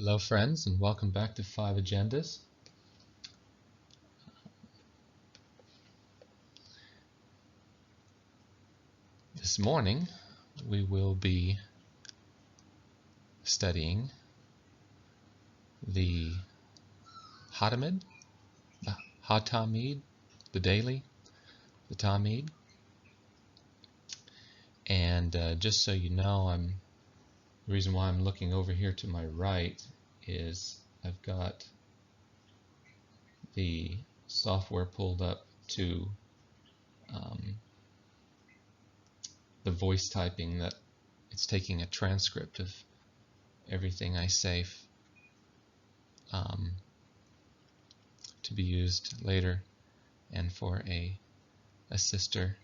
Hello friends, and welcome back to 5 Agendas. This morning we will be studying the Hatamid, the daily, the Hatamid. And just so you know, the reason why I'm looking over here to my right is I've got the software pulled up to the voice typing, that it's taking a transcript of everything I say to be used later, and for a sister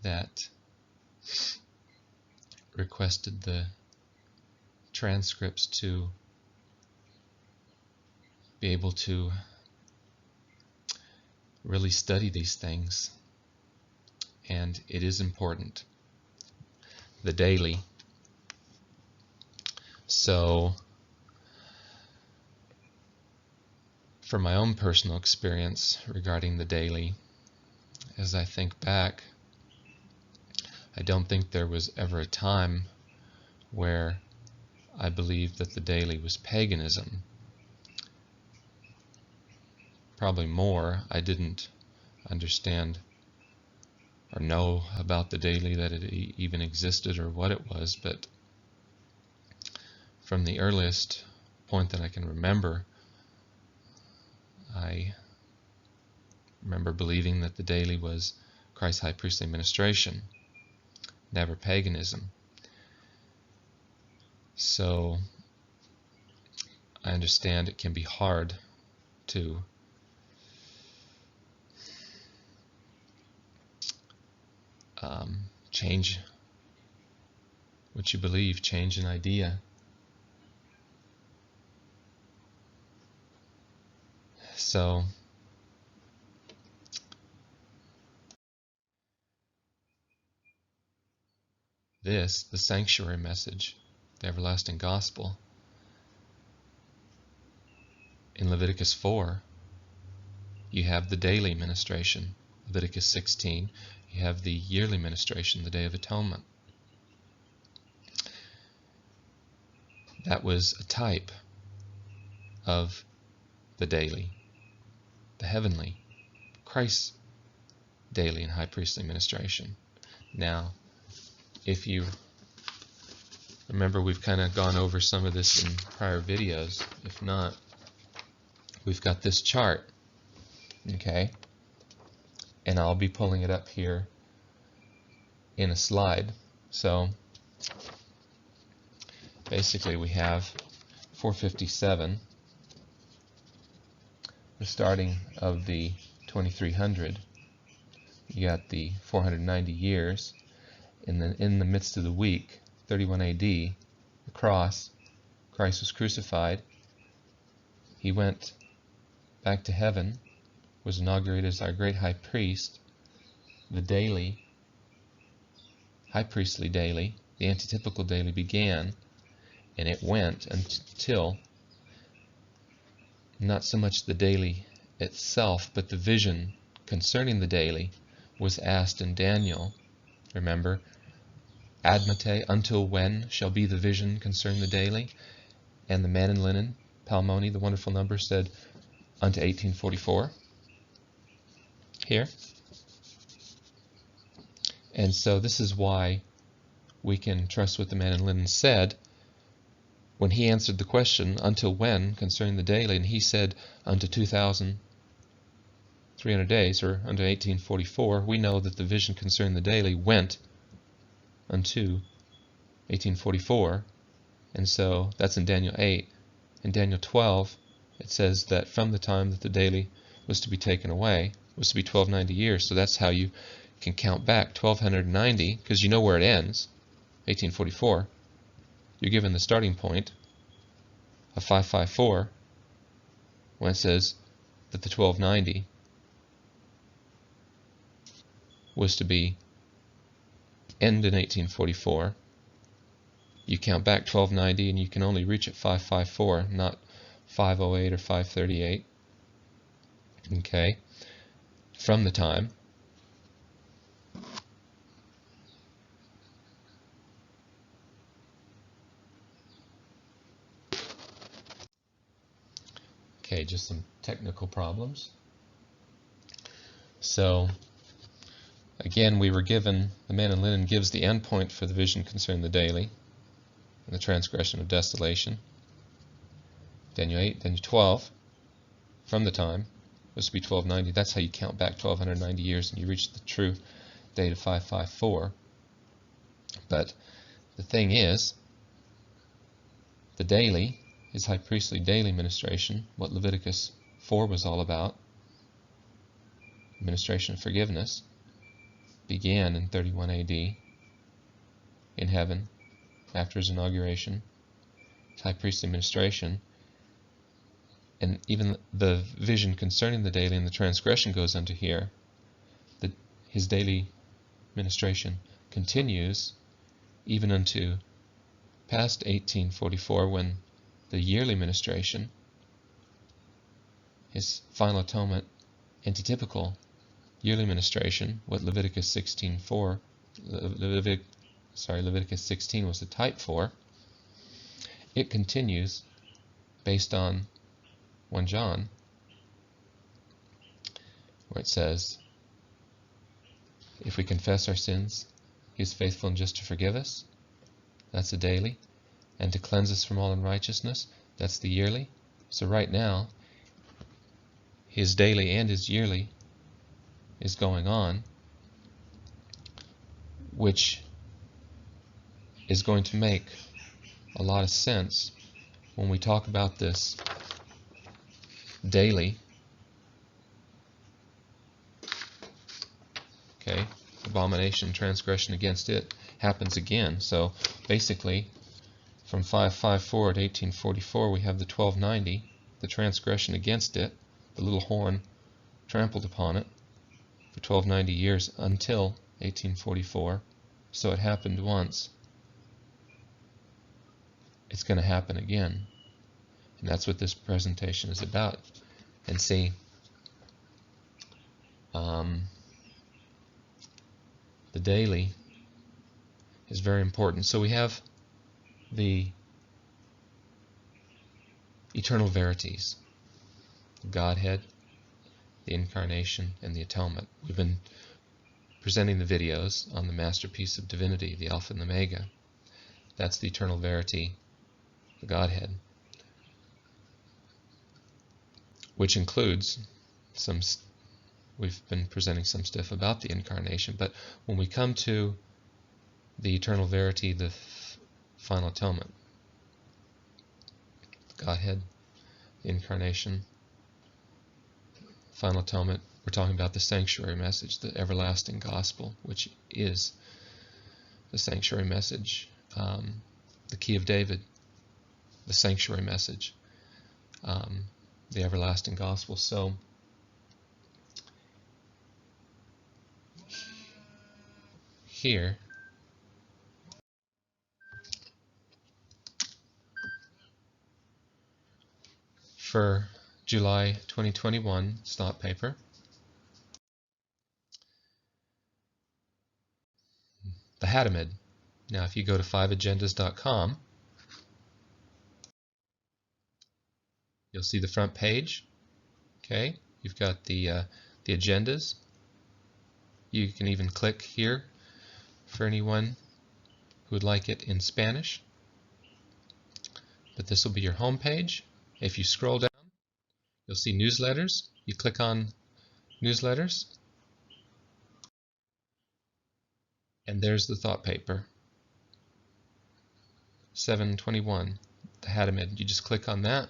that requested the transcripts to be able to really study these things, and it is important, the daily. So for my own personal experience regarding the daily, as I think back, I don't think there was ever a time where I believed that the daily was paganism. Probably more, I didn't understand or know about the daily, that it even existed or what it was, but from the earliest point that I can remember, I remember believing that the daily was Christ's high priestly ministration, never paganism. So I understand it can be hard to change what you believe, change an idea. So the sanctuary message, the everlasting gospel, in Leviticus 4, you have the daily ministration. Leviticus 16, you have the yearly ministration, the Day of Atonement. That was a type of the daily, the heavenly, Christ's daily and high priestly ministration. Now, if you remember, we've kind of gone over some of this in prior videos. If not, we've got this chart, okay? And I'll be pulling it up here in a slide. So basically we have 457, the starting of the 2300. You got the 490 years. In the midst of the week, 31 AD, the cross, Christ was crucified. He went back to heaven, was inaugurated as our great high priest. The daily, high priestly daily, the antitypical daily began, and it went until not so much the daily itself, but the vision concerning the daily was asked in Daniel. Remember, Admate, until when shall be the vision concerning the daily? And the man in linen, Palmoni, the wonderful number, said, unto 1844. Here. And so this is why we can trust what the man in linen said when he answered the question, until when, concerning the daily, and he said, unto 2,300 days, or unto 1844, we know that the vision concerning the daily went unto 1844, and so that's in Daniel 8. In Daniel 12, it says that from the time that the daily was to be taken away, was to be 1290 years, so that's how you can count back 1290, because you know where it ends, 1844. You're given the starting point of 554 when it says that the 1290 was to be end in 1844, you count back 1290, and you can only reach at 554, not 508 or 538. Okay, from the time. Okay, just some technical problems. So, again, we were given, the man in linen gives the endpoint for the vision concerning the daily and the transgression of desolation. Daniel 8, Daniel 12, from the time, this would be 1290. That's how you count back 1290 years and you reach the true date of 554. But the thing is, the daily, his high priestly daily ministration, what Leviticus 4 was all about, administration of forgiveness, began in 31 AD in heaven after his inauguration. His high priestly administration, and even the vision concerning the daily and the transgression goes unto here. His daily ministration continues even unto past 1844, when the yearly ministration, his final atonement, antitypical yearly ministration, what Leviticus 16:4, Leviticus 16 was the type for, it continues based on 1 John, where it says, if we confess our sins, he is faithful and just to forgive us. That's the daily. And to cleanse us from all unrighteousness. That's the yearly. So right now, his daily and his yearly is going on, which is going to make a lot of sense when we talk about this daily. Okay, abomination, transgression against it happens again. So basically, from 554 to 1844, we have the 1290, the transgression against it, the little horn trampled upon it for 1290 years until 1844. So it happened once. It's going to happen again. And that's what this presentation is about. And see, the daily is very important. So we have the eternal verities, Godhead, the Incarnation, and the Atonement. We've been presenting the videos on the masterpiece of divinity, the Alpha and the Omega. That's the eternal verity, the Godhead, which includes some, we've been presenting some stuff about the Incarnation, but when we come to the eternal verity, the Final Atonement, Godhead, the Incarnation, Final Atonement, we're talking about the sanctuary message, the everlasting gospel, which is the sanctuary message, the key of David, the sanctuary message, the everlasting gospel. So here, for July 2021 thought paper, the Hatamid. Now if you go to 5agendas.com, you'll see the front page. Okay, you've got the agendas. You can even click here for anyone who would like it in Spanish. But this will be your home page. If you scroll down, you'll see newsletters. You click on newsletters, and there's the thought paper, 721, the Hatamid. You just click on that,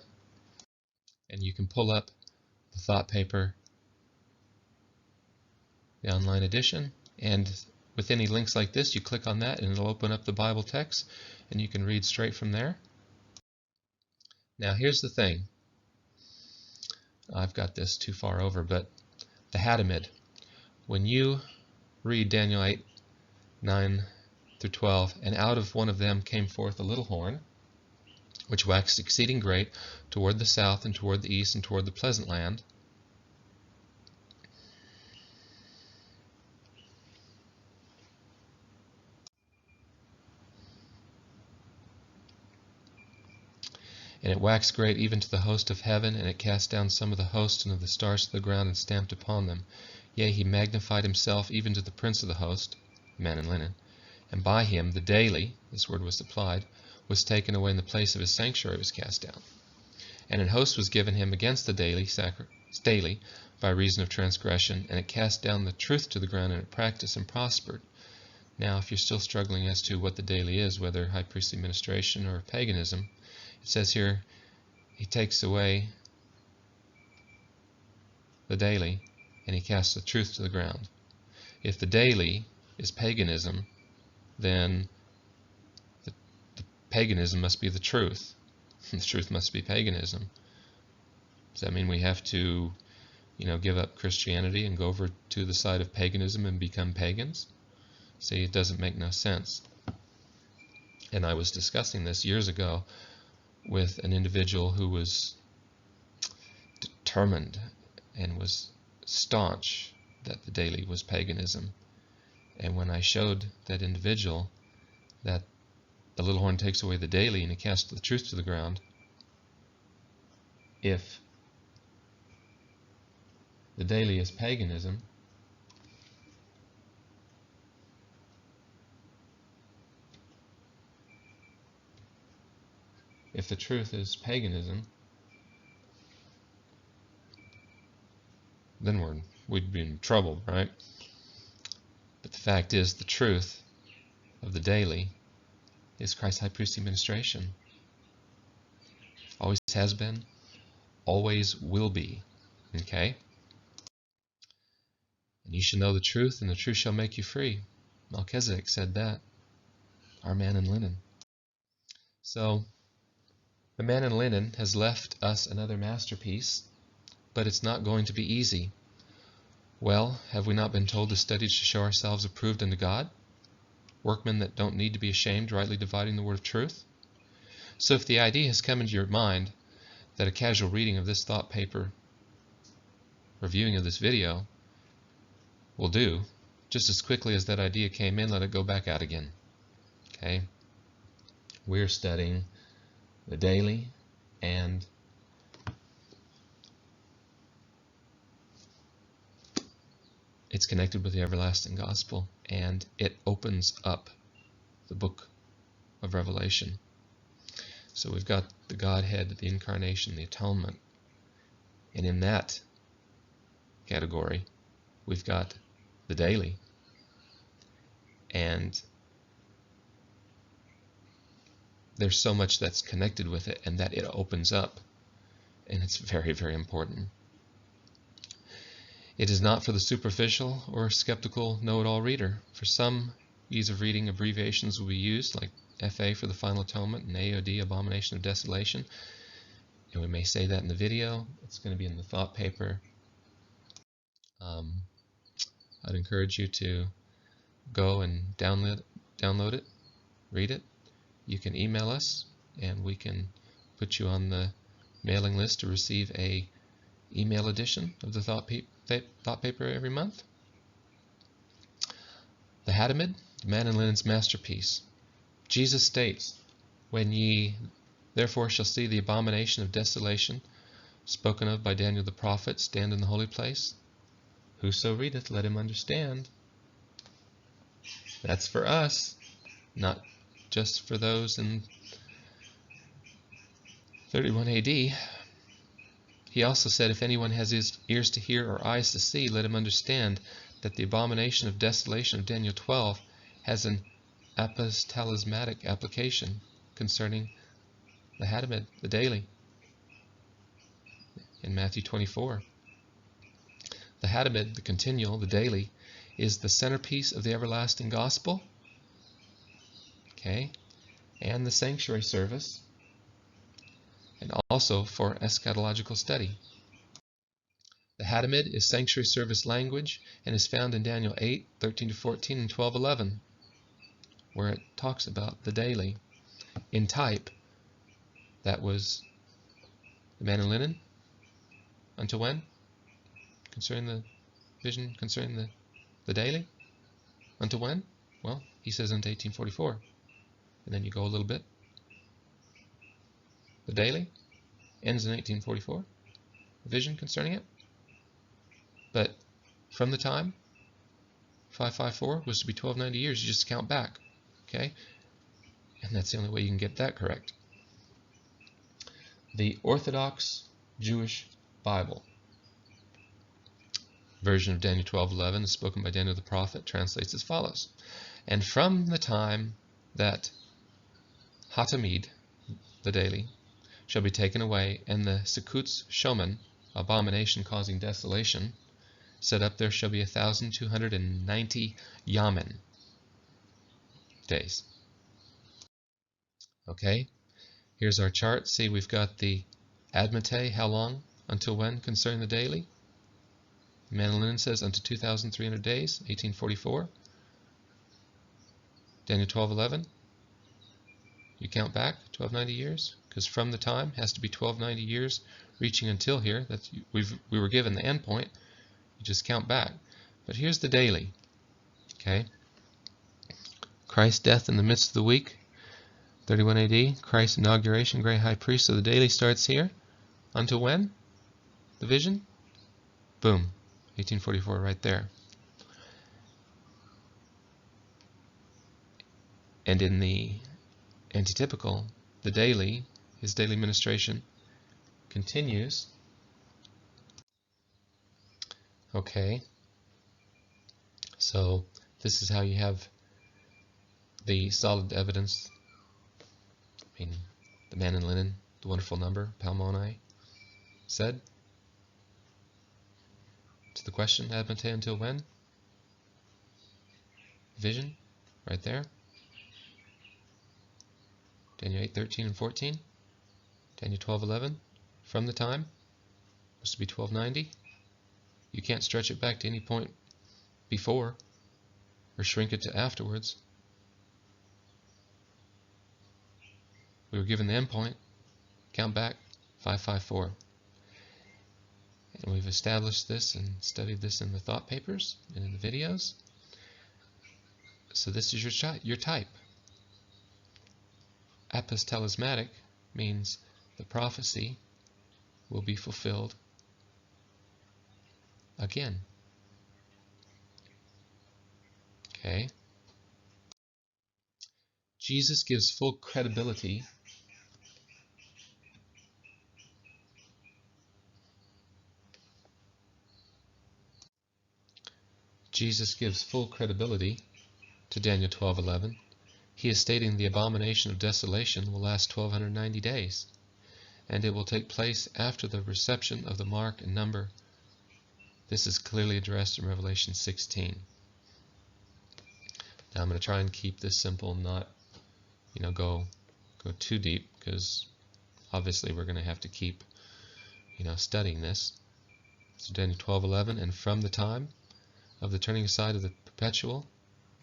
and you can pull up the thought paper, the online edition, and with any links like this, you click on that and it'll open up the Bible text, and you can read straight from there. Now here's the thing. I've got this too far over, but the Hatamid. When you read Daniel 8, 9, through 12. And out of one of them came forth a little horn, which waxed exceeding great toward the south and toward the east and toward the pleasant land. And it waxed great even to the host of heaven, and it cast down some of the host and of the stars to the ground, and stamped upon them. Yea, he magnified himself even to the prince of the host, man in linen. And by him the daily, this word was supplied, was taken away, in the place of his sanctuary was cast down. And an host was given him against the daily by reason of transgression, and it cast down the truth to the ground, and it practiced and prospered. Now, if you're still struggling as to what the daily is, whether high priestly ministration or paganism, it says here, he takes away the daily, and he casts the truth to the ground. If the daily is paganism, then the paganism must be the truth. The truth must be paganism. Does that mean we have to, give up Christianity and go over to the side of paganism and become pagans? See, it doesn't make no sense. And I was discussing this years ago with an individual who was determined and was staunch that the daily was paganism. And when I showed that individual that the little horn takes away the daily and he casts the truth to the ground, if the daily is paganism, if the truth is paganism, then we'd be in trouble, right? But the fact is, the truth of the daily is Christ's high priestly ministration. Always has been, always will be. Okay? And you shall know the truth, and the truth shall make you free. Melchizedek said that. Our man in linen. So, the man in linen has left us another masterpiece, but it's not going to be easy. Well, have we not been told to study to show ourselves approved unto God? Workmen that don't need to be ashamed, rightly dividing the word of truth? So if the idea has come into your mind that a casual reading of this thought paper, reviewing of this video, will do, just as quickly as that idea came in, let it go back out again. Okay? We're studying the daily, and it's connected with the everlasting gospel, and it opens up the book of Revelation. So we've got the Godhead, the Incarnation, the Atonement, and in that category we've got the daily, and there's so much that's connected with it and that it opens up, and it's very, very important. It is not for the superficial or skeptical know-it-all reader. For some, ease of reading abbreviations will be used, like FA for the Final Atonement and AOD Abomination of Desolation. And we may say that in the video. It's going to be in the thought paper. I'd encourage you to go and download it, read it. You can email us, and we can put you on the mailing list to receive a email edition of the thought paper every month. The Hatamid, the man in linen's masterpiece. Jesus states, "When ye therefore shall see the abomination of desolation, spoken of by Daniel the prophet, stand in the holy place, whoso readeth, let him understand." That's for us, not just for those in 31 AD. He also said, "If anyone has his ears to hear or eyes to see, let him understand that the abomination of desolation of Daniel 12 has an apostolic application concerning the Hatamid, the daily, in Matthew 24. The Hatamid, the continual, the daily, is the centerpiece of the everlasting gospel, okay, and the sanctuary service, and also for eschatological study. The Hatamid is sanctuary service language and is found in Daniel 8:13-14 and 12:11. where it talks about the daily. In type, that was the man in linen. Until when? Concerning the vision, concerning the daily? Until when? Well, he says unto 1844. And then you go a little bit. The daily ends in 1844. The vision concerning it. But from the time 554 was to be 1290 years, you just count back. Okay? And that's the only way you can get that correct. The Orthodox Jewish Bible version of Daniel 12:11 is spoken by Daniel the prophet, translates as follows. And from the time that Hatamid, the daily, shall be taken away, and the Sekut's Shoman, abomination causing desolation, set up, there shall be 1,290 Yamin days. Okay, here's our chart. See, we've got the Admate, how long, until when, concerning the daily. Man in linen says unto 2,300 days, 1844. Daniel 12:11. You count back 1290 years, because from the time has to be 1290 years, reaching until here. That's we were given the end point. You just count back. But here's the daily. Okay. Christ's death in the midst of the week, 31 AD. Christ's inauguration, great high priest. So the daily starts here. Until when? The vision? Boom. 1844 right there. And in the antitypical, the daily, his daily ministration continues. Okay. So this is how you have the solid evidence. I mean, the man in linen, the wonderful number, Palmoni, said. To the question, Admate until when? Vision, right there. Daniel 8:13 and 14. Daniel 12:11. From the time was to be 1290. You can't stretch it back to any point before or shrink it to afterwards. We were given the end point. Count back 554. And we've established this and studied this in the thought papers and in the videos. So this is your type. Apostolismatic means the prophecy will be fulfilled again. Okay. Jesus gives full credibility to Daniel 12:11. He is stating the abomination of desolation will last 1290 days, and it will take place after the reception of the mark and number. This is clearly addressed in Revelation 16. Now I'm going to try and keep this simple, not go too deep, because obviously we're going to have to keep studying this. So Daniel 12:11, and from the time of the turning aside of the perpetual,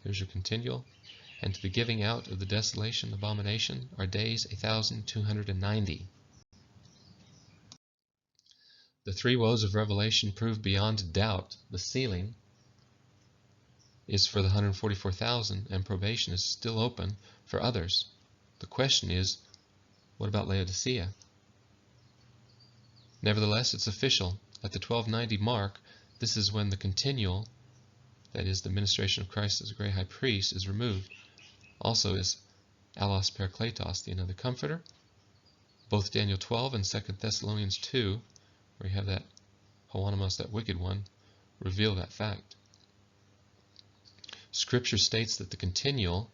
there's your continual, and to the giving out of the desolation abomination are days 1,290. The three woes of Revelation prove beyond doubt the sealing is for the 144,000 and probation is still open for others. The question is, what about Laodicea? Nevertheless, it's official. At the 1290 mark, this is when the continual, that is the ministration of Christ as a great high priest, is removed. Also is allos parakletos, the another comforter. Both Daniel 12 and 2 Thessalonians 2, where you have that Hoanimos, that wicked one, reveal that fact. Scripture states that the continual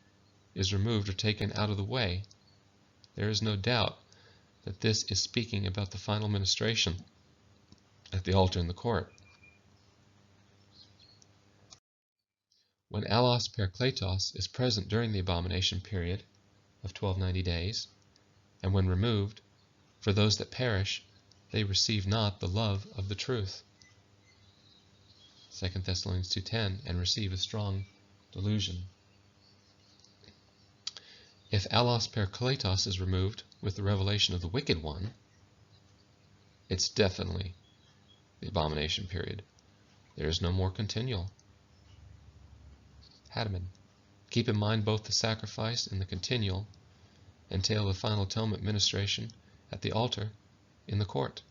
is removed or taken out of the way. There is no doubt that this is speaking about the final ministration at the altar in the court. When allos parakletos is present during the abomination period of 1290 days, and when removed, for those that perish, they receive not the love of the truth. 2 Thessalonians 2:10, and receive a strong delusion. If allos per kletos is removed with the revelation of the wicked one, it's definitely the abomination period. There is no more continual. Hatamid. Keep in mind both the sacrifice and the continual entail the final atonement ministration at the altar in the court.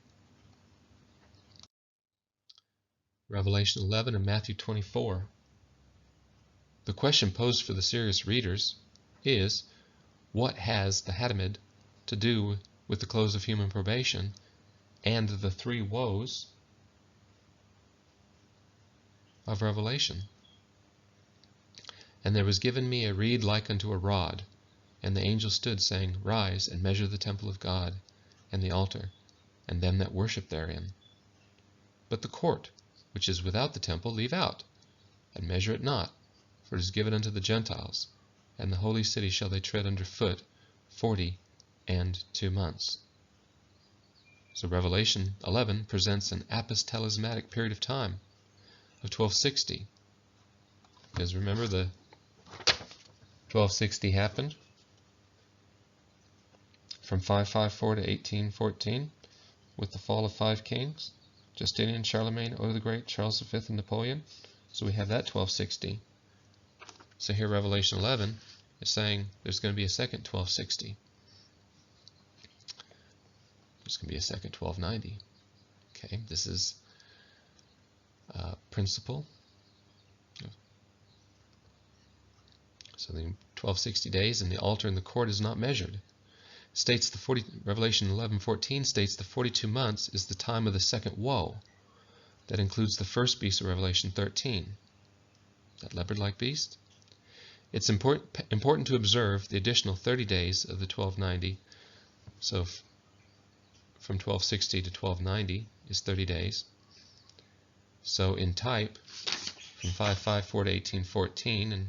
Revelation 11 and Matthew 24. The question posed for the serious readers is, what has the Hatamid to do with the close of human probation and the three woes of Revelation? And there was given me a reed like unto a rod, and the angel stood, saying, Rise, and measure the temple of God, and the altar, and them that worship therein. But the court, which is without the temple, leave out, and measure it not, for it is given unto the Gentiles, and the holy city shall they tread under foot 42 months. So Revelation 11 presents an apostolismatic period of time of 1260. Because remember, the 1260 happened from 554 to 1814 with the fall of 5 kings: Justinian, Charlemagne, Otto the Great, Charles V, and Napoleon. So we have that 1260. So here Revelation 11 is saying there's going to be a second 1260. There's going to be a second 1290. Okay, this is principle. So the 1260 days, and the altar and the court is not measured. States the Revelation 11:14 states the 42 months is the time of the second woe. That includes the first beast of Revelation 13, that leopard-like beast. It's important to observe the additional 30 days of the 1290. So from 1260 to 1290 is 30 days. So in type, from 554 to 1814 and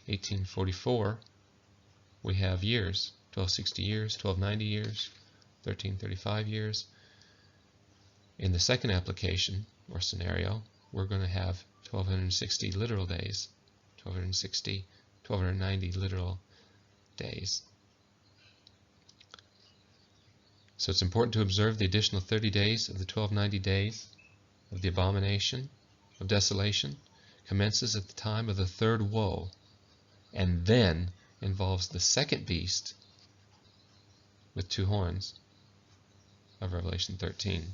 1844, we have years: 1260 years, 1290 years, 1335 years. In the second application or scenario, we're going to have 1260 literal days, 1290 literal days. So it's important to observe the additional 30 days of the 1290 days of the abomination of desolation commences at the time of the third woe, and then involves the second beast with 2 horns of Revelation 13,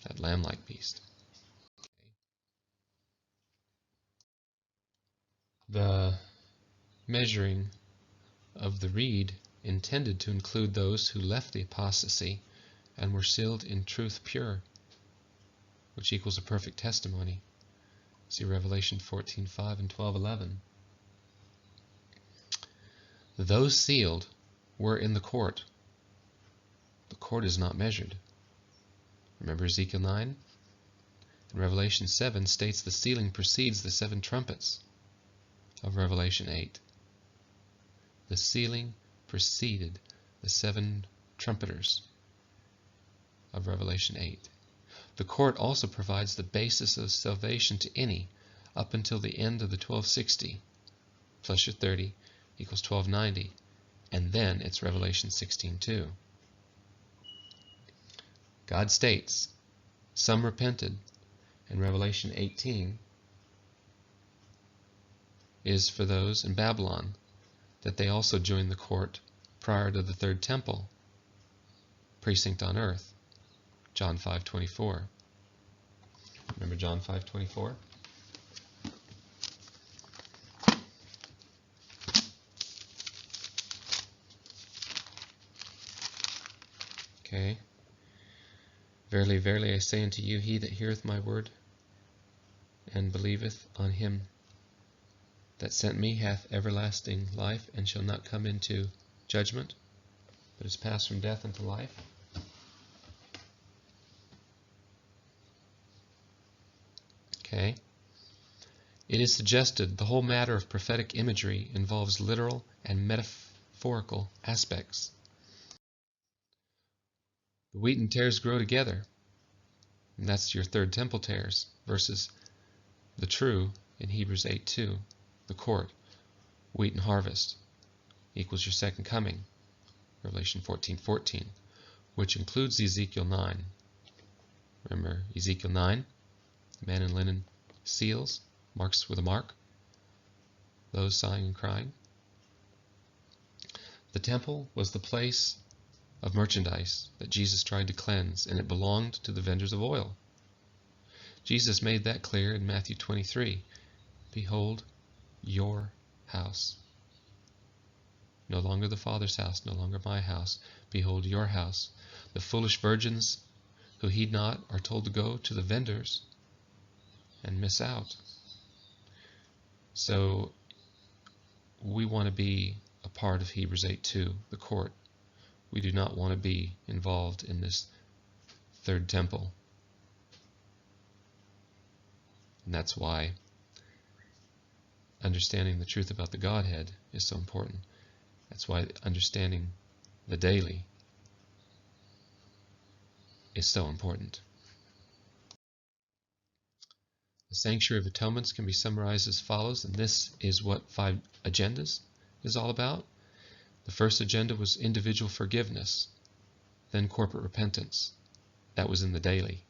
that lamb-like beast. The measuring of the reed intended to include those who left the apostasy and were sealed in truth pure, which equals a perfect testimony. See Revelation 14:5 and 12:11. Those sealed were in the court. The court is not measured. Remember Ezekiel 9? And Revelation 7 states the sealing precedes the 7 trumpets of Revelation 8. The sealing preceded the 7 trumpeters of Revelation 8. The court also provides the basis of salvation to any up until the end of the 1260 plus your 30 equals 1290, and then it's Revelation 16:2. God states, some repented, and Revelation 18 is for those in Babylon, that they also joined the court prior to the third temple precinct on earth. John 5:24. Remember John 5:24? Okay. Verily, verily, I say unto you, he that heareth my word and believeth on him that sent me hath everlasting life, and shall not come into judgment, but is passed from death unto life. Okay. It is suggested the whole matter of prophetic imagery involves literal and metaphorical aspects. The wheat and tares grow together, and that's your third temple tares, versus the true in Hebrews 8:2, the court, wheat and harvest. equals your second coming, Revelation 14:14, which includes Ezekiel 9. Remember Ezekiel 9, the man in linen seals, marks with a mark, those sighing and crying. The temple was the place of merchandise that Jesus tried to cleanse, and it belonged to the vendors of oil. Jesus made that clear in Matthew 23. Behold, your house. No longer the Father's house, no longer my house. Behold, your house. The foolish virgins who heed not are told to go to the vendors and miss out. So we want to be a part of Hebrews 8:2, the court. We do not want to be involved in this third temple. And that's why understanding the truth about the Godhead is so important. That's why understanding the daily is so important. The Sanctuary of Atonements can be summarized as follows, and this is what 5 agendas is all about. The first agenda was individual forgiveness, then corporate repentance. That was in the daily.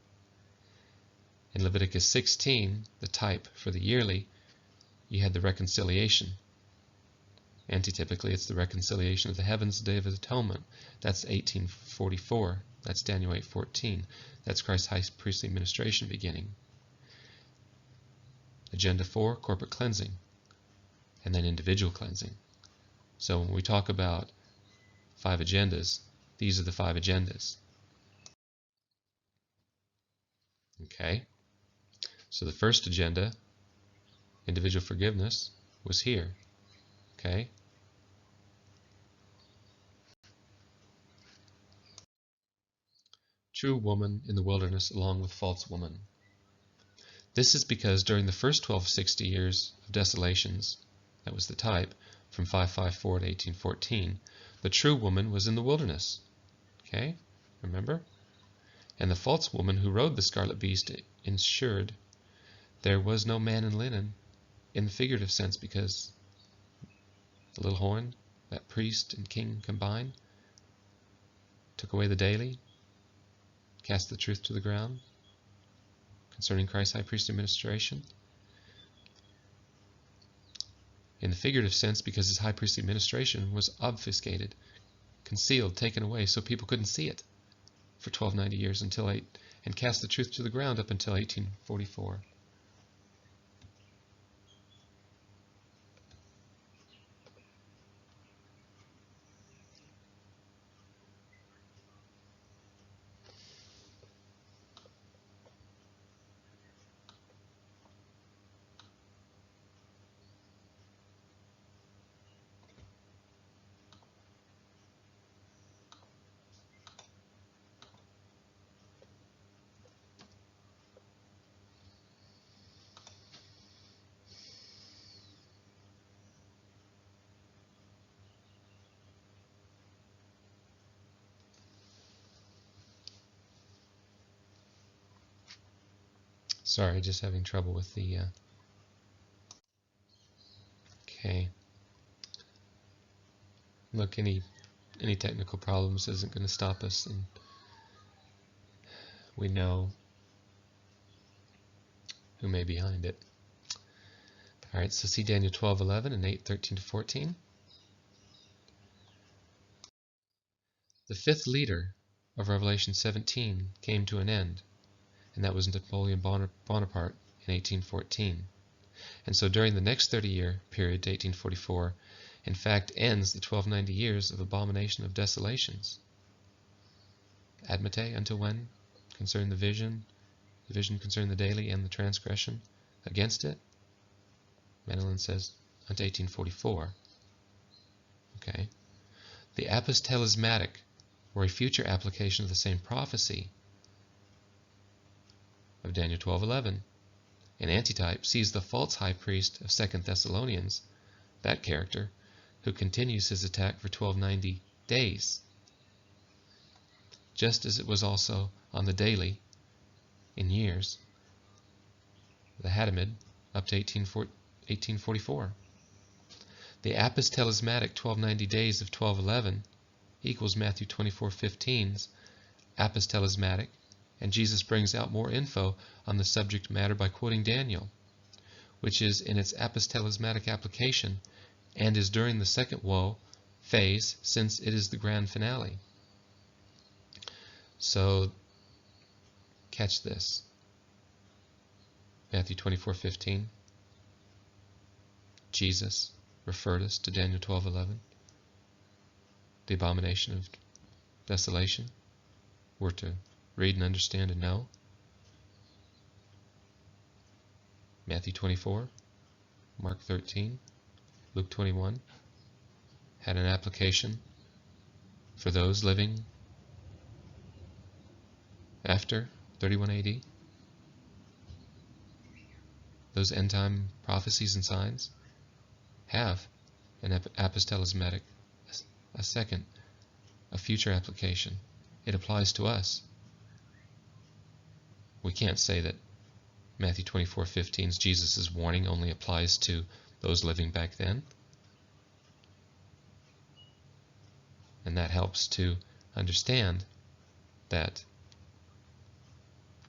In Leviticus 16, the type for the yearly, you had the reconciliation. Antitypically, it's the reconciliation of the heavens, the Day of Atonement. That's 1844. That's Daniel 8:14. That's Christ's high priestly ministration beginning. Agenda 4, corporate cleansing, and then individual cleansing. So when we talk about 5 agendas, these are the 5 agendas. Okay? So the first agenda, individual forgiveness, was here. Okay? True woman in the wilderness along with false woman. This is because during the first 1260 years of desolations, that was the type, from 554 to 1814, the true woman was in the wilderness. Okay? Remember? And the false woman who rode the scarlet beast ensured there was no man in linen, in the figurative sense, because the little horn, that priest and king combined, took away the daily, cast the truth to the ground concerning Christ's high priest administration. In the figurative sense, because his high priestly administration was obfuscated, concealed, taken away, so people couldn't see it for 1290 years and cast the truth to the ground up until 1844. Sorry, just having trouble with the... Okay. Look, any technical problems isn't going to stop us, and we know who may be behind it. All right, so see Daniel 12:11 and 8:13 to 14. The 5th leader of Revelation 17 came to an end, and that was Napoleon Bonaparte in 1814. And so during the next 30-year period to 1844, in fact, ends the 1290 years of Abomination of Desolations. Admite until when? Concerning the vision concerning the daily and the transgression against it. Menelin says unto 1844. Okay. The apostelismatic, or a future application of the same prophecy of Daniel 12:11. An antitype sees the false high priest of 2 Thessalonians, that character, who continues his attack for 1290 days, just as it was also on the daily in years, the Hatamid, up to 1844. The apostelismatic 1290 days of 1211 equals Matthew 24:15's apostelismatic, and Jesus brings out more info on the subject matter by quoting Daniel, which is in its apostelismatic application and is during the second woe phase, since it is the grand finale. So catch this. Matthew 24:15. Jesus referred us to Daniel 12:11. The abomination of desolation. We're to read and understand and know. Matthew 24, Mark 13, Luke 21 had an application for those living after 31 AD. Those end time prophecies and signs have an apostelismatic, a future application. It applies to us. We can't say that Matthew 24:15's Jesus' warning only applies to those living back then. And that helps to understand that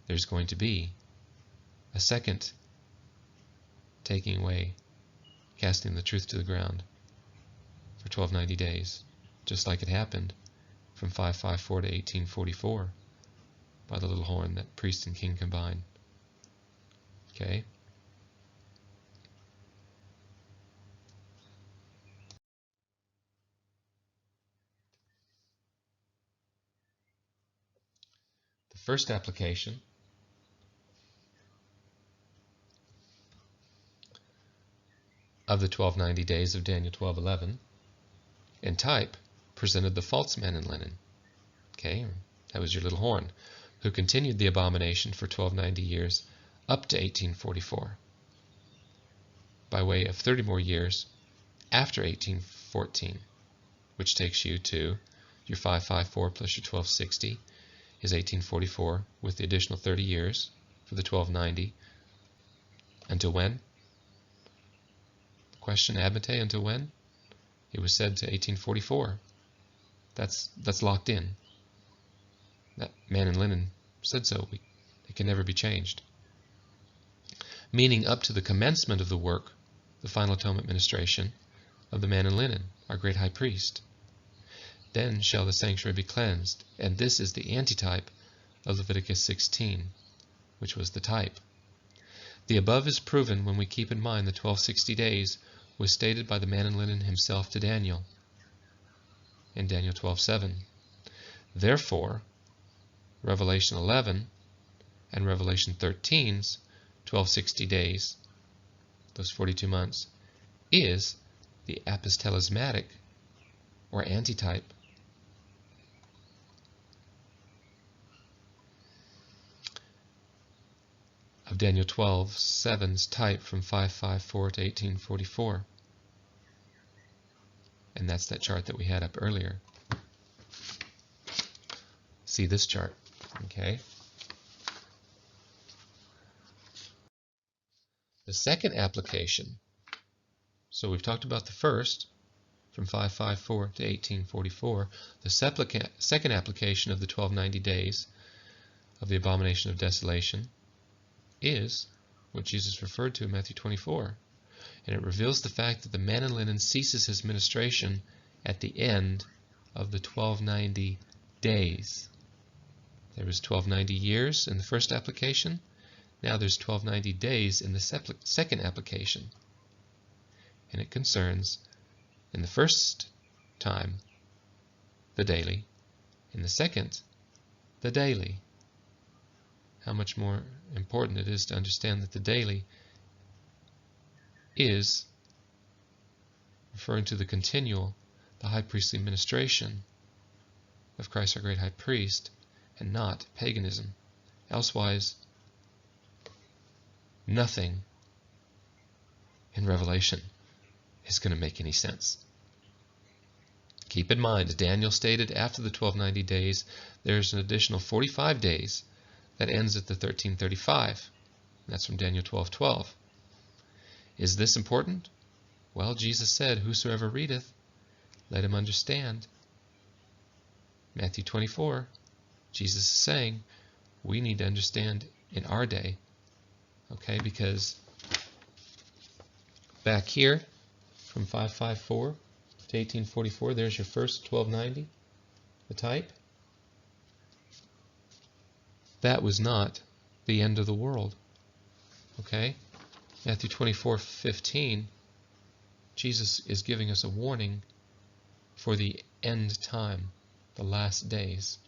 there's going to be a second taking away, casting the truth to the ground for 1290 days, just like it happened from 554 to 1844 by the little horn that priest and king combined. Okay? The first application of the 1290 days of Daniel 12:11 in type presented the false man in linen. Okay, that was your little horn, who continued the abomination for 1290 years up to 1844, by way of 30 more years after 1814, which takes you to your 554 plus your 1260 is 1844, with the additional 30 years for the 1290. Until when? Question, Abate, until when? It was said to 1844. That's locked in. That man in linen said so. It can never be changed. Meaning up to the commencement of the work, the Final Atonement ministration of the man in linen, our great high priest. Then shall the sanctuary be cleansed, and this is the antitype of Leviticus 16, which was the type. The above is proven when we keep in mind the 1260 days was stated by the man in linen himself to Daniel in Daniel 12:7. Therefore, Revelation 11 and Revelation 13's 1260 days, those 42 months, is the apostelismatic or antitype of Daniel 12:7's type from 554 to 1844. And that's that chart that we had up earlier. See this chart, okay? The second application, so we've talked about the first, from 554 to 1844, the second application of the 1290 days of the Abomination of Desolation is what Jesus referred to in Matthew 24. And it reveals the fact that the man in linen ceases his ministration at the end of the 1290 days. There was 1290 years in the first application. Now there's 1290 days in the second application. And it concerns, in the first time, the daily. In the second, the daily. How much more important it is to understand that the daily is referring to the continual, the high priestly ministration of Christ our great high priest, and not paganism. Elsewise, nothing in Revelation is going to make any sense. Keep in mind, Daniel stated after the 1290 days, there's an additional 45 days that ends at the 1335. That's from Daniel 12:12. Is this important? Well, Jesus said, whosoever readeth, let him understand. Matthew 24, Jesus is saying, we need to understand in our day. Okay, because back here, from 554 to 1844, there's your first 1290, the type. That was not the end of the world. Okay? Matthew 24:15, Jesus is giving us a warning for the end time, the last days.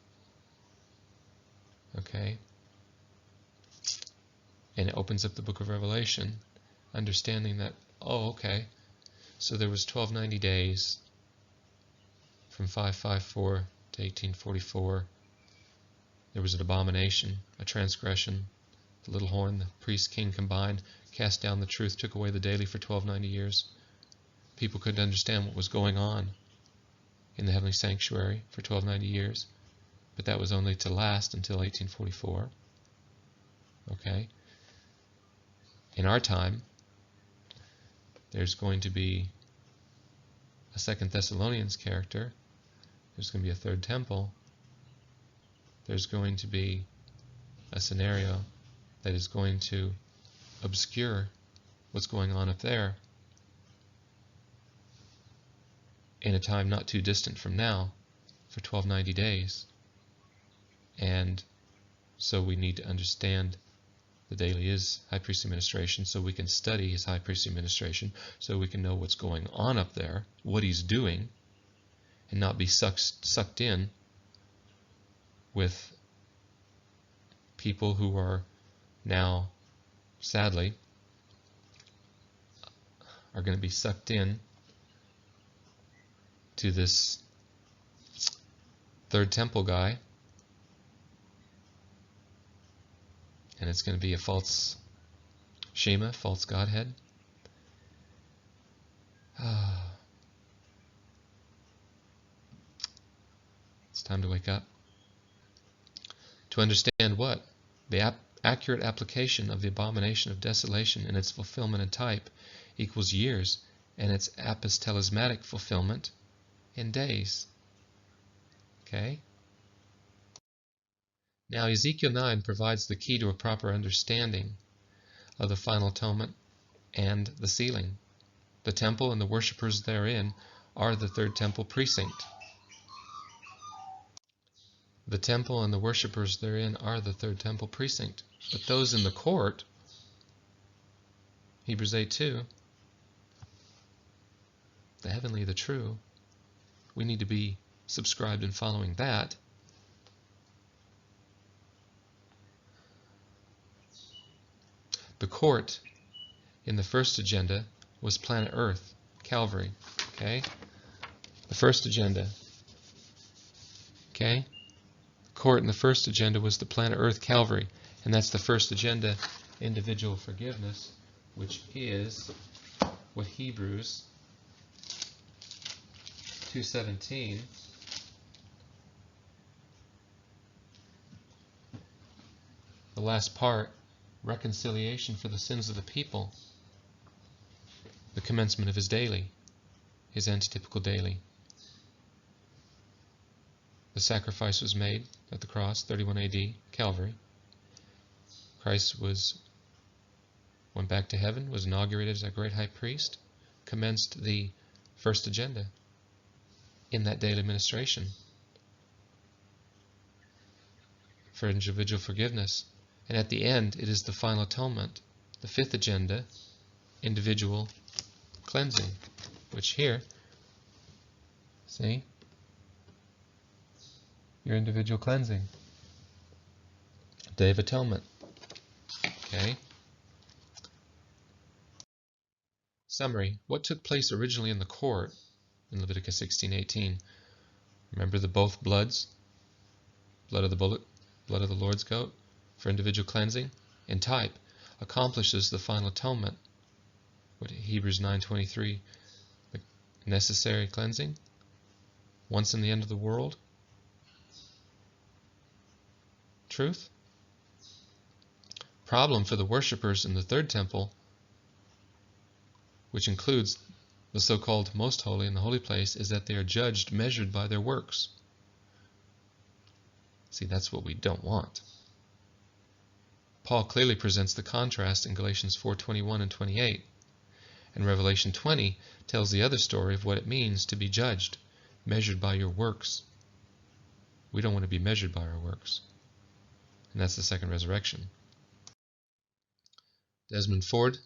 Okay? And it opens up the book of Revelation, understanding that, oh, okay, so there was 1290 days from 554 to 1844. There was an abomination, a transgression. The little horn, the priest, king combined, cast down the truth, took away the daily for 1290 years. People couldn't understand what was going on in the heavenly sanctuary for 1290 years, but that was only to last until 1844. Okay? In our time, there's going to be a 2 Thessalonians character. There's going to be a third temple. There's going to be a scenario that is going to obscure what's going on up there in a time not too distant from now for 1290 days. And so we need to understand the daily is high priestly ministration, so we can study his high priestly ministration, so we can know what's going on up there, what he's doing, and not be sucked in with people who are now, sadly, are going to be sucked in to this third temple guy, and it's going to be a false Shema, false Godhead. It's time to wake up. To understand what? The accurate application of the abomination of desolation and its fulfillment in type equals years, and its apostolismatic fulfillment in days. Okay? Now Ezekiel 9 provides the key to a proper understanding of the Final Atonement and the sealing. The temple and the worshippers therein are the third temple precinct. The temple and the worshippers therein are the third temple precinct. But those in the court, Hebrews 8:2, the heavenly, the true, we need to be subscribed and following that. The court in the first agenda was planet Earth, Calvary. Okay? The first agenda. Okay? Court in the first agenda was the planet Earth, Calvary, and that's the first agenda, individual forgiveness, which is what Hebrews 2:17 the last part, reconciliation for the sins of the people, the commencement of his daily, his antitypical daily. The sacrifice was made at the cross, 31 AD, Calvary. Christ went back to heaven, was inaugurated as a great high priest, commenced the first agenda in that daily ministration for individual forgiveness. And at the end, it is the final atonement, the fifth agenda, individual cleansing, which here, see, your individual cleansing, Day of Atonement. Okay. Summary. What took place originally in the court in Leviticus 16:18? Remember the both bloods, blood of the bullock, blood of the Lord's goat, for individual cleansing, in type, accomplishes the final atonement. What Hebrews 9:23, the necessary cleansing, once in the end of the world. Truth. Problem for the worshippers in the third temple, which includes the so-called most holy and the holy place, is that they are judged, measured by their works. See, that's what we don't want. Paul clearly presents the contrast in Galatians 4:21 and 28. And Revelation 20 tells the other story of what it means to be judged, measured by your works. We don't want to be measured by our works. And that's the second resurrection. Desmond Ford,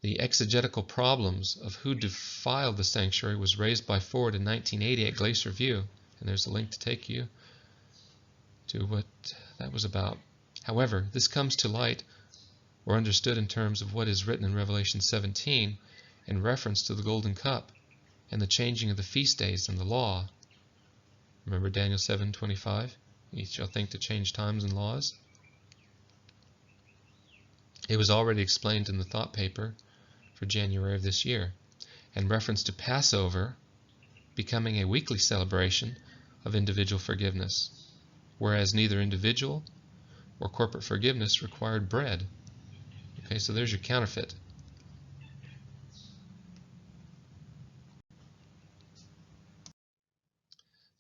the exegetical problems of who defiled the sanctuary was raised by Ford in 1980 at Glacier View, and there's a link to take you to what that was about. However, this comes to light or understood in terms of what is written in Revelation 17 in reference to the golden cup and the changing of the feast days and the law. Remember Daniel 7:25? Ye shall think to change times and laws. It was already explained in the thought paper for January of this year, in reference to Passover becoming a weekly celebration of individual forgiveness, whereas neither individual or corporate forgiveness required bread. Okay, so there's your counterfeit.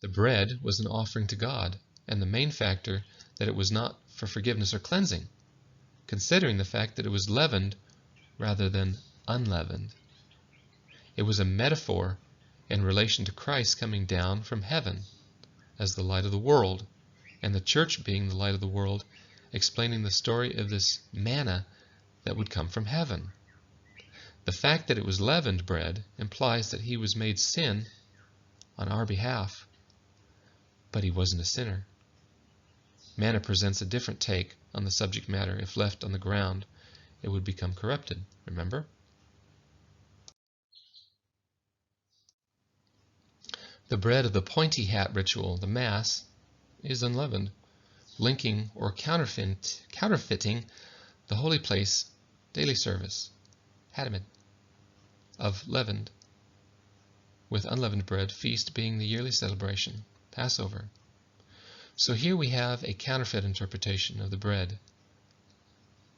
The bread was an offering to God, and the main factor that it was not for forgiveness or cleansing, considering the fact that it was leavened rather than unleavened. It was a metaphor in relation to Christ coming down from heaven as the light of the world, and the church being the light of the world, explaining the story of this manna that would come from heaven. The fact that it was leavened bread implies that he was made sin on our behalf, but he wasn't a sinner. Manna presents a different take on the subject matter. If left on the ground, it would become corrupted, remember? The bread of the pointy hat ritual, the Mass, is unleavened, linking or counterfeiting the holy place daily service, Hatamid, of leavened, with unleavened bread, feast being the yearly celebration, Passover. So here we have a counterfeit interpretation of the bread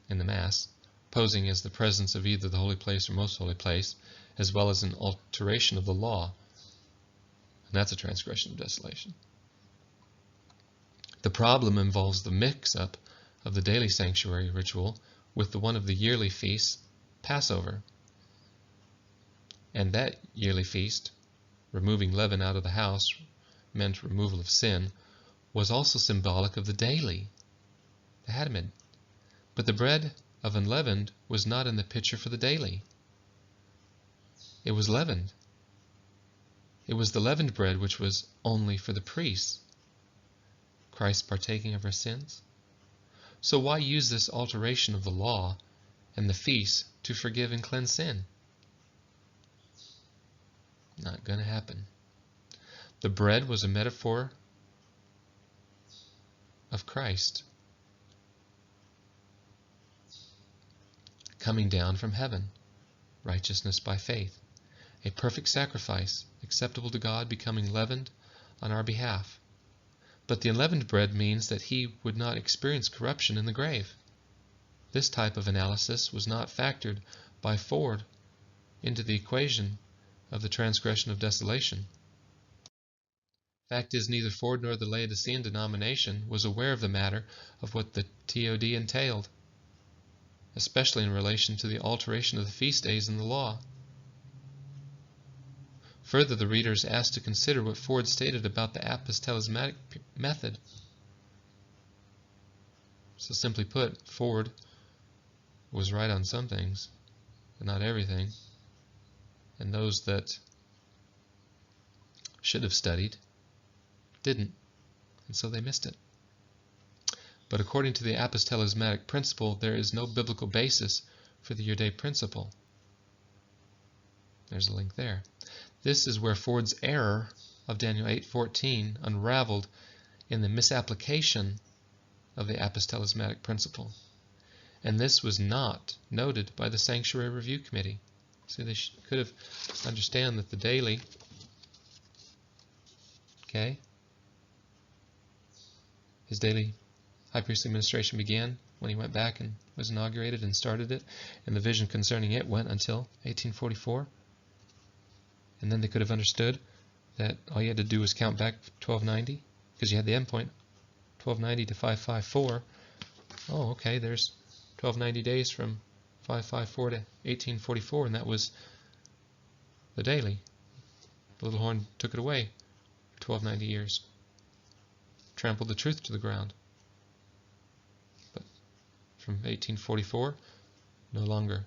in the Mass, posing as the presence of either the holy place or most holy place, as well as an alteration of the law. And that's a transgression of desolation. The problem involves the mix-up of the daily sanctuary ritual with the one of the yearly feast, Passover. And that yearly feast, removing leaven out of the house, meant removal of sin, was also symbolic of the daily, the Hatamid. But the bread of unleavened was not in the picture for the daily. It was leavened. It was the leavened bread which was only for the priests, Christ partaking of our sins. So why use this alteration of the law and the feast to forgive and cleanse sin? Not going to happen. The bread was a metaphor of Christ coming down from heaven, righteousness by faith, a perfect sacrifice, acceptable to God, becoming leavened on our behalf. But the unleavened bread means that he would not experience corruption in the grave. This type of analysis was not factored by Ford into the equation of the transgression of desolation. Fact is, neither Ford nor the Laodicean denomination was aware of the matter of what the TOD entailed, especially in relation to the alteration of the feast days in the law. Further, the reader is asked to consider what Ford stated about the apostolic method. So simply put, Ford was right on some things, but not everything. And those that should have studied didn't, and so they missed it. But according to the apostolic principle, there is no biblical basis for the Your Day principle. There's a link there. This is where Ford's error of Daniel 8:14 unraveled in the misapplication of the apostolic principle. And this was not noted by the Sanctuary Review Committee. So they could have understand that the daily, his daily high priestly administration began when he went back and was inaugurated and started it, and the vision concerning it went until 1844. And then they could have understood that all you had to do was count back 1290, because you had the endpoint, 1290 to 554. Oh, okay, there's 1290 days from 554 to 1844, and that was the daily. The little horn took it away for 1290 years. Trampled the truth to the ground. But from 1844, no longer.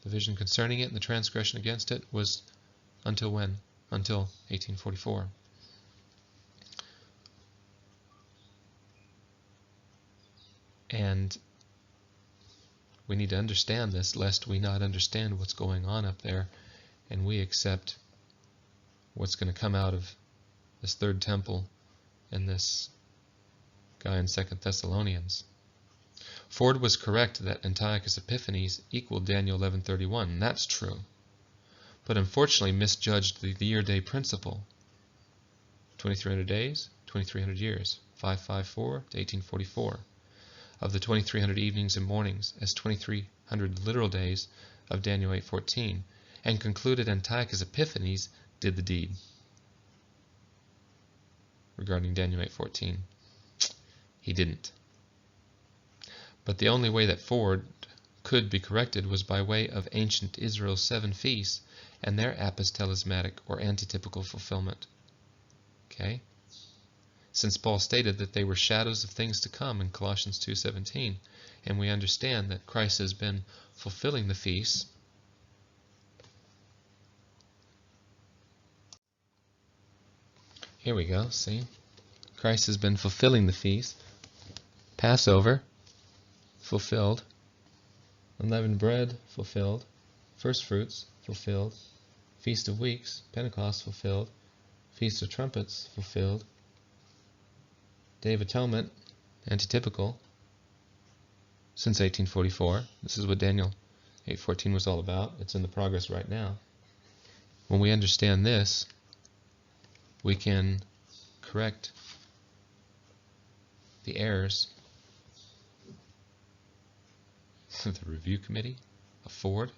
The vision concerning it and the transgression against it was until when? Until 1844. And we need to understand this, lest we not understand what's going on up there, and we accept what's going to come out of this third temple and this guy in 2 Thessalonians. Ford was correct that Antiochus Epiphanes equaled Daniel 11:31, and that's true, but unfortunately misjudged the year-day principle. 2300 days, 2300 years, 554 to 1844. Of the 2300 evenings and mornings as 2300 literal days of Daniel 8:14, and concluded Antiochus Epiphanes did the deed. Regarding Daniel 8:14, he didn't. But the only way that Ford could be corrected was by way of ancient Israel's 7 feasts and their apostelismatic or antitypical fulfillment. Okay? Since Paul stated that they were shadows of things to come in Colossians 2:17, and we understand that Christ has been fulfilling the feasts. Here we go, see? Christ has been fulfilling the feast. Passover, fulfilled. Unleavened bread, fulfilled. First fruits, fulfilled. Feast of Weeks, Pentecost, fulfilled. Feast of Trumpets, fulfilled. Day of Atonement, antitypical, since 1844. This is what Daniel 8:14 was all about. It's in the progress right now. When we understand this, we can correct the errors of the Review Committee of Ford.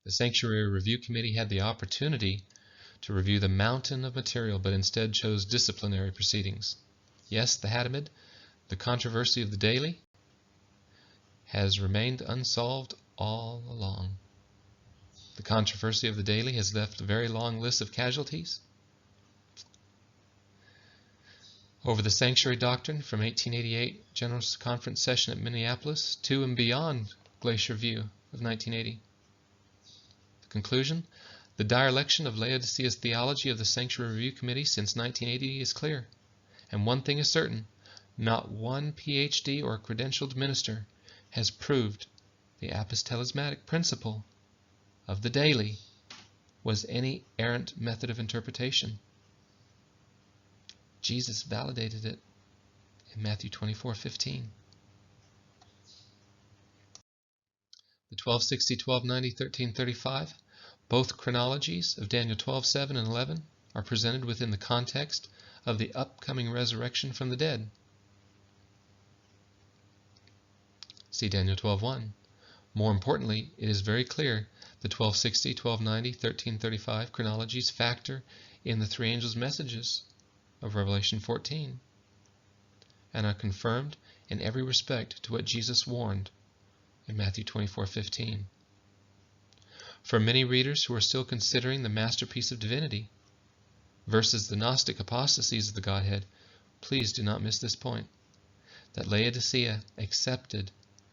The Sanctuary Review Committee had the opportunity to review the mountain of material, but instead chose disciplinary proceedings. Yes, the Hatamid, the controversy of the daily, has remained unsolved all along. The controversy of the daily has left a very long list of casualties. Over the sanctuary doctrine from 1888 General Conference session at Minneapolis to and beyond Glacier View of 1980. The conclusion: the dereliction of Laodicea's theology of the Sanctuary Review Committee since 1980 is clear. And one thing is certain: not one PhD or credentialed minister has proved the apostelismatic principle of the daily was any errant method of interpretation. Jesus validated it in Matthew 24:15. The 1260, 1290, 1335, both chronologies of Daniel 12:7 and 11 are presented within the context of the upcoming resurrection from the dead. See Daniel 12:1. More importantly, it is very clear the 1260, 1290, 1335 chronologies factor in the 3 angels' messages of Revelation 14 and are confirmed in every respect to what Jesus warned in Matthew 24:15. For many readers who are still considering the masterpiece of divinity versus the Gnostic apostasies of the Godhead, please do not miss this point, that Laodicea accepted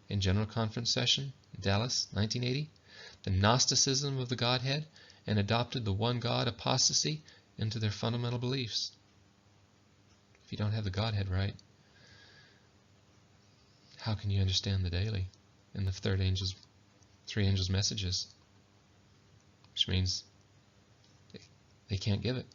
in General Conference session in Dallas 1980 the Gnosticism of the Godhead and adopted the one God apostasy into their fundamental beliefs. If you don't have the Godhead right, how can you understand the daily and the 3 angels' messages? Which means they can't give it.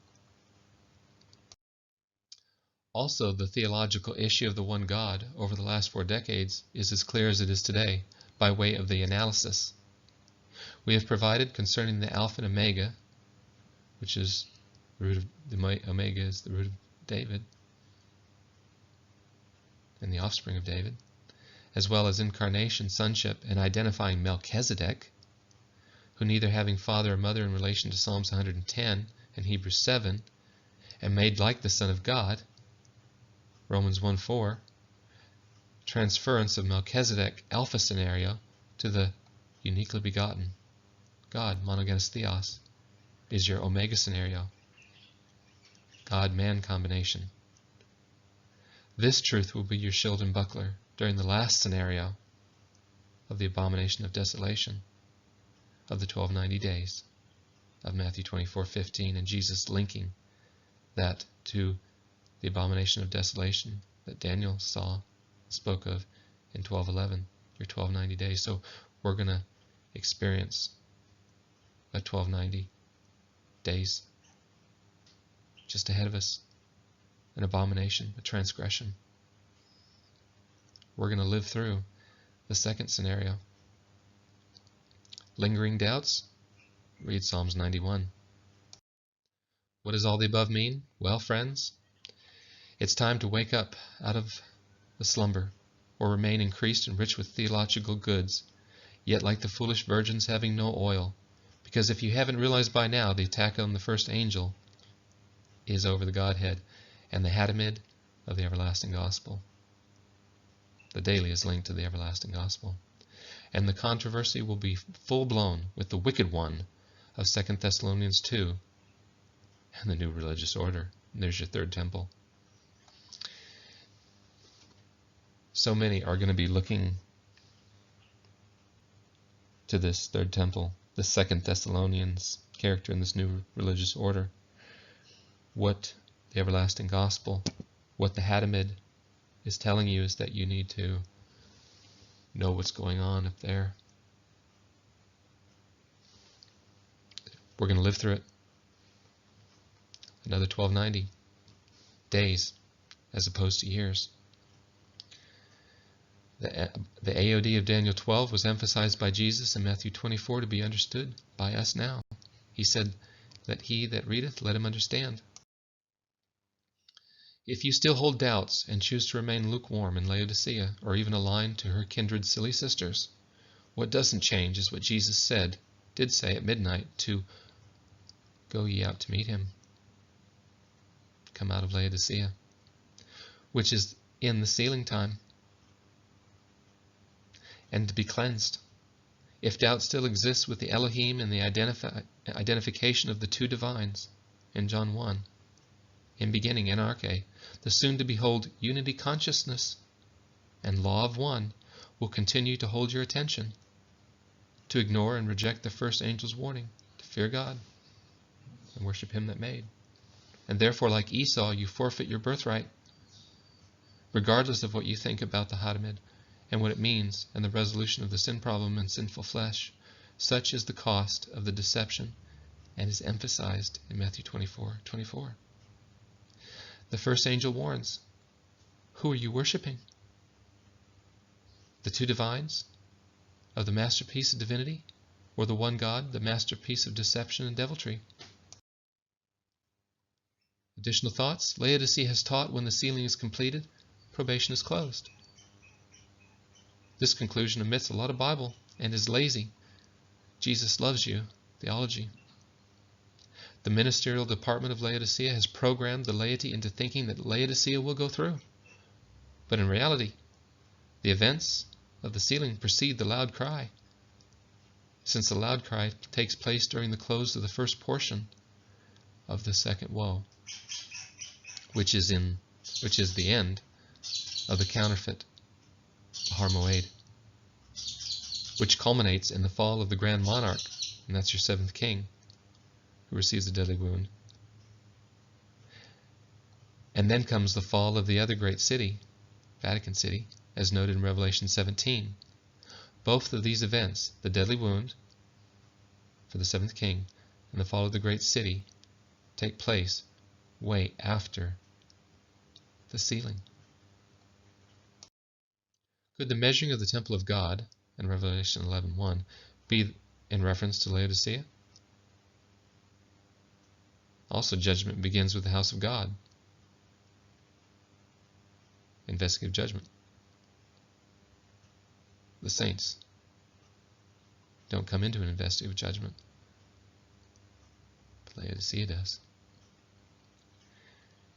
Also, the theological issue of the one God over the last 4 decades is as clear as it is today by way of the analysis we have provided concerning the Alpha and Omega, which is the root of the Omega is the root of David and the offspring of David, as well as incarnation, sonship, and identifying Melchizedek, who neither having father or mother in relation to Psalms 110 and Hebrews 7, and made like the Son of God, Romans 1:4, transference of Melchizedek alpha scenario to the uniquely begotten God, monogenes theos, is your omega scenario, God-man combination. This truth will be your shield and buckler during the last scenario of the Abomination of Desolation of the 1290 days of Matthew 24:15, and Jesus linking that to the Abomination of Desolation that Daniel spoke of in 12:11, your 1290 days. So we're going to experience a 1290 days just ahead of us, an abomination, a transgression. We're going to live through the second scenario. Lingering doubts? Read Psalms 91. What does all the above mean? Well, friends, it's time to wake up out of the slumber, or remain increased and rich with theological goods, yet like the foolish virgins having no oil. Because if you haven't realized by now, the attack on the first angel is over the Godhead and the Hatamid of the everlasting gospel. The daily is linked to the everlasting gospel. And the controversy will be full-blown with the wicked one of 2 Thessalonians 2 and the new religious order. And there's your third temple. So many are going to be looking to this third temple, the 2 Thessalonians character in this new religious order. What the everlasting gospel, what the Hatamid is telling you is that you need to know what's going on up there. We're going to live through it. Another 1290 days as opposed to years. The AOD of Daniel 12 was emphasized by Jesus in Matthew 24 to be understood by us now. He said that he that readeth, let him understand. If you still hold doubts and choose to remain lukewarm in Laodicea, or even aligned to her kindred silly sisters, what doesn't change is what Jesus did say at midnight, to go ye out to meet him. Come out of Laodicea, which is in the sealing time, and to be cleansed. If doubt still exists with the Elohim and the identification of the two divines in John 1, in beginning Anarche, the soon-to-behold unity consciousness and law of one will continue to hold your attention, to ignore and reject the first angel's warning, to fear God and worship him that made. And therefore, like Esau, you forfeit your birthright, regardless of what you think about the Hatamid and what it means and the resolution of the sin problem and sinful flesh. Such is the cost of the deception and is emphasized in Matthew 24:24. The first angel warns, who are you worshiping? The two divines of the masterpiece of divinity, or the one God, the masterpiece of deception and deviltry? Additional thoughts? Laodicea has taught when the sealing is completed, probation is closed. This conclusion omits a lot of Bible and is lazy. Jesus loves you theology. The ministerial department of Laodicea has programmed the laity into thinking that Laodicea will go through. But in reality, the events of the sealing precede the loud cry, since the loud cry takes place during the close of the first portion of the second woe, which is the end of the counterfeit Har Moed, which culminates in the fall of the grand monarch, and that's your seventh king, who receives a deadly wound. And then comes the fall of the other great city, Vatican City, as noted in Revelation 17. Both of these events, the deadly wound for the seventh king and the fall of the great city, take place way after the sealing. Could the measuring of the temple of God in Revelation 11:1 be in reference to Laodicea? Also, judgment begins with the house of God. Investigative judgment. The saints. don't come into an investigative judgment. But Laodicea does.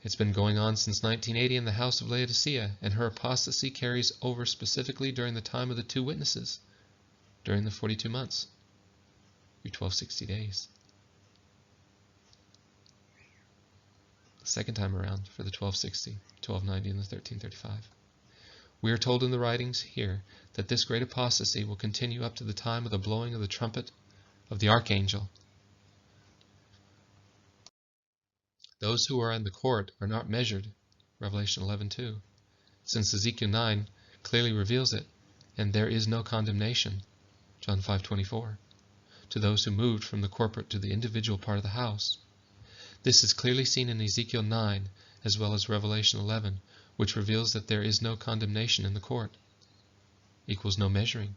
It's been going on since 1980 in the house of Laodicea, and her apostasy carries over specifically during the time of the two witnesses, during the 42 months, your 1260 days. The second time around for the 1260, 1290, and the 1335. We are told in the writings here that this great apostasy will continue up to the time of the blowing of the trumpet of the archangel. Those who are in the court are not measured, Revelation 11:2, since Ezekiel 9 clearly reveals it, and there is no condemnation, John 5:24, to those who moved from the corporate to the individual part of the house. This is clearly seen in Ezekiel 9 as well as Revelation 11, which reveals that there is no condemnation in the court, equals no measuring.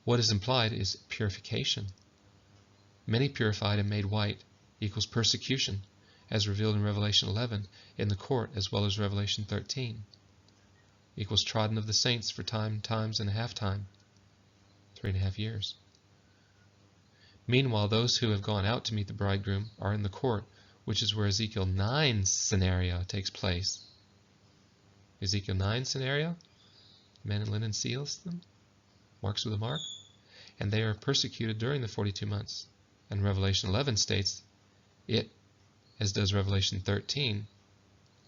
What is implied is purification. Many purified and made white equals persecution, as revealed in Revelation 11 in the court as well as Revelation 13, equals trodden of the saints for times and a half time, 3.5 years. Meanwhile, those who have gone out to meet the bridegroom are in the court, which is where Ezekiel 9's scenario takes place. Ezekiel 9 scenario, men in linen seals them, marks with a mark, and they are persecuted during the 42 months. And Revelation 11 states it, as does Revelation 13,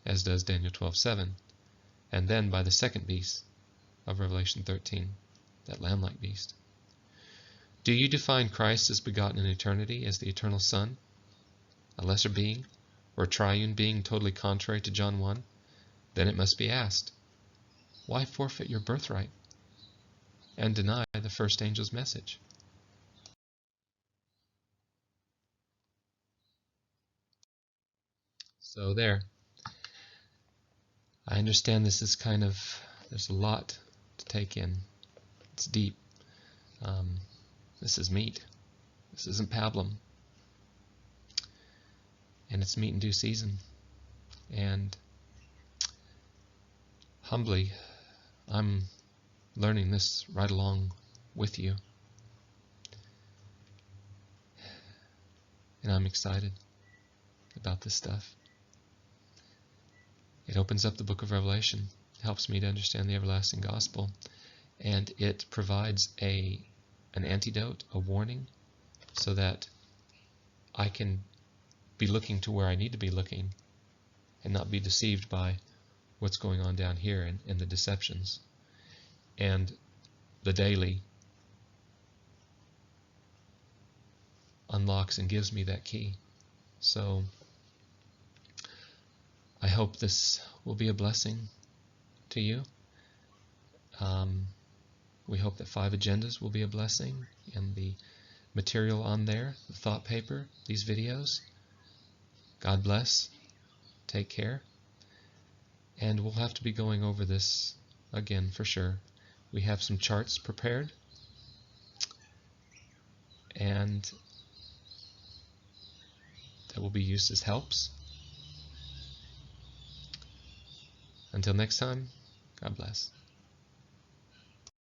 as does Daniel 12:7, and then by the second beast of Revelation 13, that lamb-like beast. Do you define Christ as begotten in eternity as the eternal Son, a lesser being, or a triune being totally contrary to John 1? Then it must be asked, why forfeit your birthright and deny the first angel's message? So there. I understand this is there's a lot to take in. It's deep. This is meat. This isn't pablum. And it's meat in due season. And humbly, I'm learning this right along with you. And I'm excited about this stuff. It opens up the book of Revelation, helps me to understand the everlasting gospel, and it provides an antidote, a warning, so that I can be looking to where I need to be looking and not be deceived by what's going on down here in the deceptions. And the daily unlocks and gives me that key. So I hope this will be a blessing to you. We hope that 5 agendas will be a blessing, and the material on there, the thought paper, these videos. God bless. Take care. And we'll have to be going over this again for sure. We have some charts prepared, and that will be used as helps. Until next time, God bless.